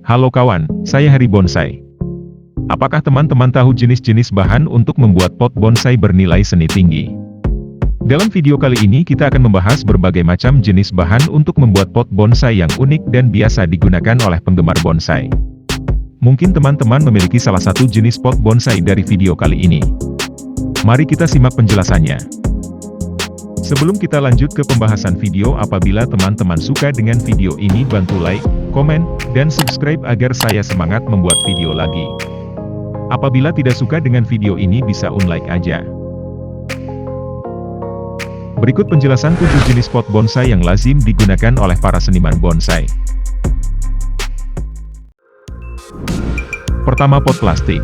Halo kawan, saya Hari Bonsai. Apakah teman-teman tahu jenis-jenis bahan untuk membuat pot bonsai bernilai seni tinggi? Dalam video kali ini kita akan membahas berbagai macam jenis bahan untuk membuat pot bonsai yang unik dan biasa digunakan oleh penggemar bonsai. Mungkin teman-teman memiliki salah satu jenis pot bonsai dari video kali ini. Mari kita simak penjelasannya. Sebelum kita lanjut ke pembahasan video, apabila teman-teman suka dengan video ini, bantu like, komen, dan subscribe agar saya semangat membuat video lagi. Apabila tidak suka dengan video ini, bisa unlike aja. Berikut penjelasan 7 jenis pot bonsai yang lazim digunakan oleh para seniman bonsai. Pertama, pot plastik.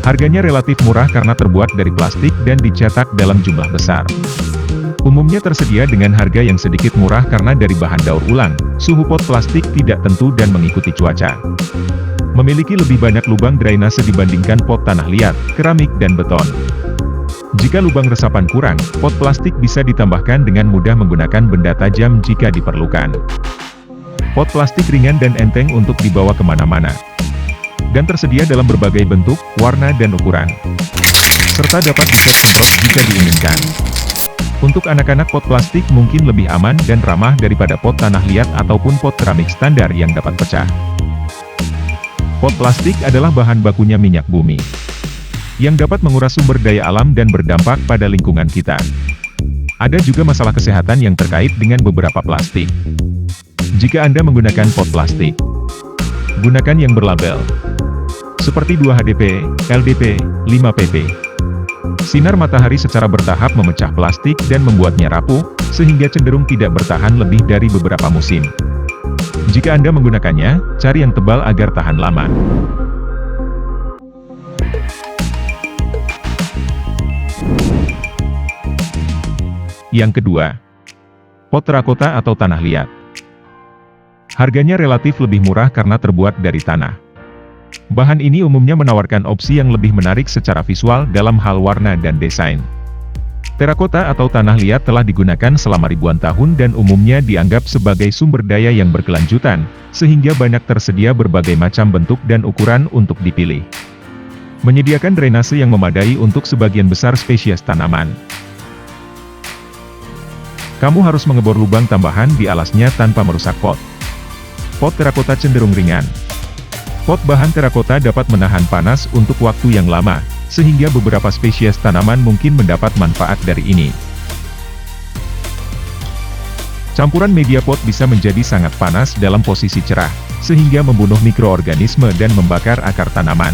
Harganya relatif murah karena terbuat dari plastik dan dicetak dalam jumlah besar. Umumnya tersedia dengan harga yang sedikit murah karena dari bahan daur ulang, suhu pot plastik tidak tentu dan mengikuti cuaca. Memiliki lebih banyak lubang drainase dibandingkan pot tanah liat, keramik, dan beton. Jika lubang resapan kurang, pot plastik bisa ditambahkan dengan mudah menggunakan benda tajam jika diperlukan. Pot plastik ringan dan enteng untuk dibawa kemana-mana. Dan tersedia dalam berbagai bentuk, warna, dan ukuran. Serta dapat disemprot jika diinginkan. Untuk anak-anak, pot plastik mungkin lebih aman dan ramah daripada pot tanah liat ataupun pot keramik standar yang dapat pecah. Pot plastik adalah bahan bakunya minyak bumi, yang dapat menguras sumber daya alam dan berdampak pada lingkungan kita. Ada juga masalah kesehatan yang terkait dengan beberapa plastik. Jika Anda menggunakan pot plastik, gunakan yang berlabel seperti 2HDP, LDP, 5PP. Sinar matahari secara bertahap memecah plastik dan membuatnya rapuh, sehingga cenderung tidak bertahan lebih dari beberapa musim. Jika Anda menggunakannya, cari yang tebal agar tahan lama. Yang kedua, pot terakota atau tanah liat. Harganya relatif lebih murah karena terbuat dari tanah. Bahan ini umumnya menawarkan opsi yang lebih menarik secara visual dalam hal warna dan desain. Terakota atau tanah liat telah digunakan selama ribuan tahun dan umumnya dianggap sebagai sumber daya yang berkelanjutan, sehingga banyak tersedia berbagai macam bentuk dan ukuran untuk dipilih. Menyediakan drainase yang memadai untuk sebagian besar spesies tanaman. Kamu harus mengebor lubang tambahan di alasnya tanpa merusak pot. Pot terakota cenderung ringan. Pot bahan terakota dapat menahan panas untuk waktu yang lama, sehingga beberapa spesies tanaman mungkin mendapat manfaat dari ini. Campuran media pot bisa menjadi sangat panas dalam posisi cerah, sehingga membunuh mikroorganisme dan membakar akar tanaman.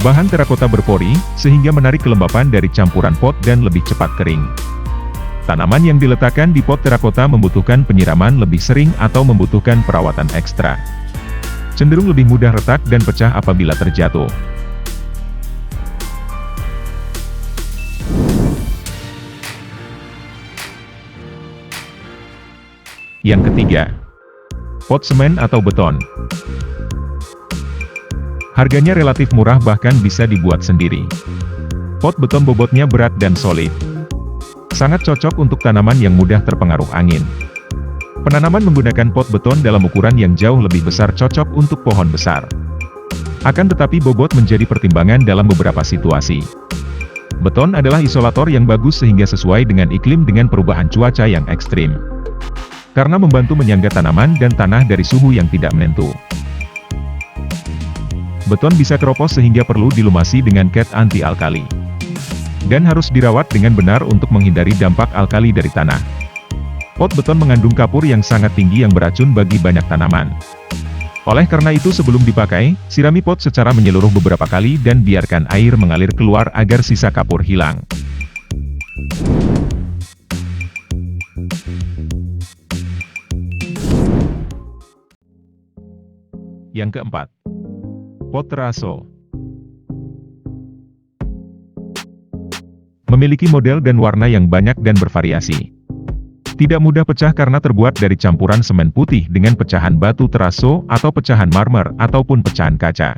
Bahan terakota berpori, sehingga menarik kelembapan dari campuran pot dan lebih cepat kering. Tanaman yang diletakkan di pot terakota membutuhkan penyiraman lebih sering atau membutuhkan perawatan ekstra. Cenderung lebih mudah retak dan pecah apabila terjatuh. Yang ketiga, pot semen atau beton. Harganya relatif murah bahkan bisa dibuat sendiri. Pot beton bobotnya berat dan solid. Sangat cocok untuk tanaman yang mudah terpengaruh angin. Penanaman menggunakan pot beton dalam ukuran yang jauh lebih besar cocok untuk pohon besar. Akan tetapi bobot menjadi pertimbangan dalam beberapa situasi. Beton adalah isolator yang bagus sehingga sesuai dengan iklim dengan perubahan cuaca yang ekstrim. Karena membantu menyangga tanaman dan tanah dari suhu yang tidak menentu. Beton bisa keropos sehingga perlu dilumasi dengan cat anti-alkali. Dan harus dirawat dengan benar untuk menghindari dampak alkali dari tanah. Pot beton mengandung kapur yang sangat tinggi yang beracun bagi banyak tanaman. Oleh karena itu sebelum dipakai, sirami pot secara menyeluruh beberapa kali dan biarkan air mengalir keluar agar sisa kapur hilang. Yang keempat, pot teraso. Memiliki model dan warna yang banyak dan bervariasi. Tidak mudah pecah karena terbuat dari campuran semen putih dengan pecahan batu teraso atau pecahan marmer ataupun pecahan kaca.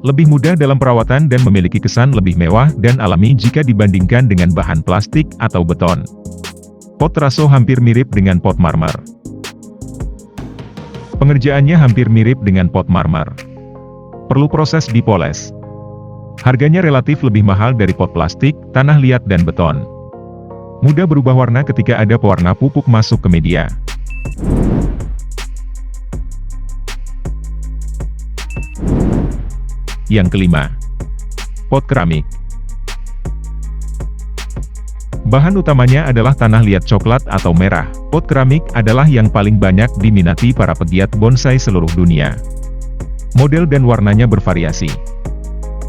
Lebih mudah dalam perawatan dan memiliki kesan lebih mewah dan alami jika dibandingkan dengan bahan plastik atau beton. Pot teraso hampir mirip dengan pot marmer. Pengerjaannya hampir mirip dengan pot marmer. Perlu proses dipoles. Harganya relatif lebih mahal dari pot plastik, tanah liat dan beton. Mudah berubah warna ketika ada pewarna pupuk masuk ke media. Yang kelima, pot keramik. Bahan utamanya adalah tanah liat coklat atau merah. Pot keramik adalah yang paling banyak diminati para pegiat bonsai seluruh dunia. Model dan warnanya bervariasi.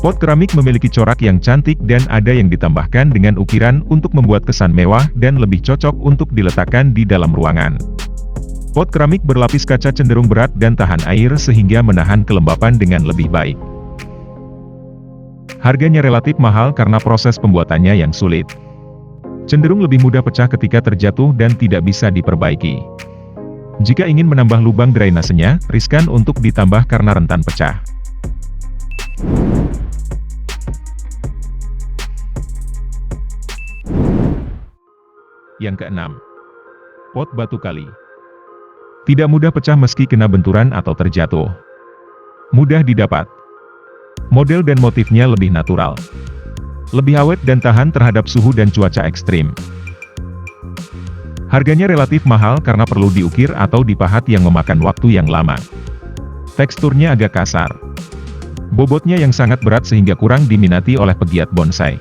Pot keramik memiliki corak yang cantik dan ada yang ditambahkan dengan ukiran untuk membuat kesan mewah dan lebih cocok untuk diletakkan di dalam ruangan. Pot keramik berlapis kaca cenderung berat dan tahan air sehingga menahan kelembapan dengan lebih baik. Harganya relatif mahal karena proses pembuatannya yang sulit. Cenderung lebih mudah pecah ketika terjatuh dan tidak bisa diperbaiki. Jika ingin menambah lubang drainasenya, riskan untuk ditambah karena rentan pecah. Yang keenam, pot batu kali. Tidak mudah pecah meski kena benturan atau terjatuh. Mudah didapat. Model dan motifnya lebih natural. Lebih awet dan tahan terhadap suhu dan cuaca ekstrim. Harganya relatif mahal karena perlu diukir atau dipahat yang memakan waktu yang lama. Teksturnya agak kasar. Bobotnya yang sangat berat sehingga kurang diminati oleh pegiat bonsai.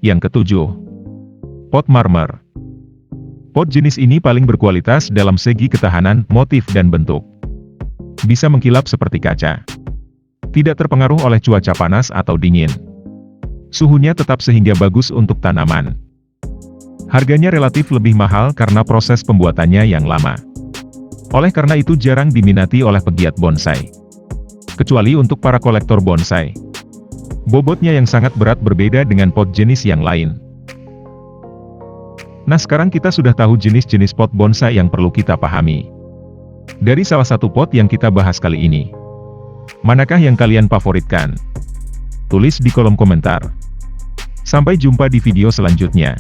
Yang ketujuh, pot marmer. Pot jenis ini paling berkualitas dalam segi ketahanan, motif dan bentuk. Bisa mengkilap seperti kaca. Tidak terpengaruh oleh cuaca panas atau dingin. Suhunya tetap sehingga bagus untuk tanaman. Harganya relatif lebih mahal karena proses pembuatannya yang lama. Oleh karena itu jarang diminati oleh pegiat bonsai. Kecuali untuk para kolektor bonsai. Bobotnya yang sangat berat berbeda dengan pot jenis yang lain. Nah sekarang kita sudah tahu jenis-jenis pot bonsai yang perlu kita pahami. Dari salah satu pot yang kita bahas kali ini, manakah yang kalian favoritkan? Tulis di kolom komentar. Sampai jumpa di video selanjutnya.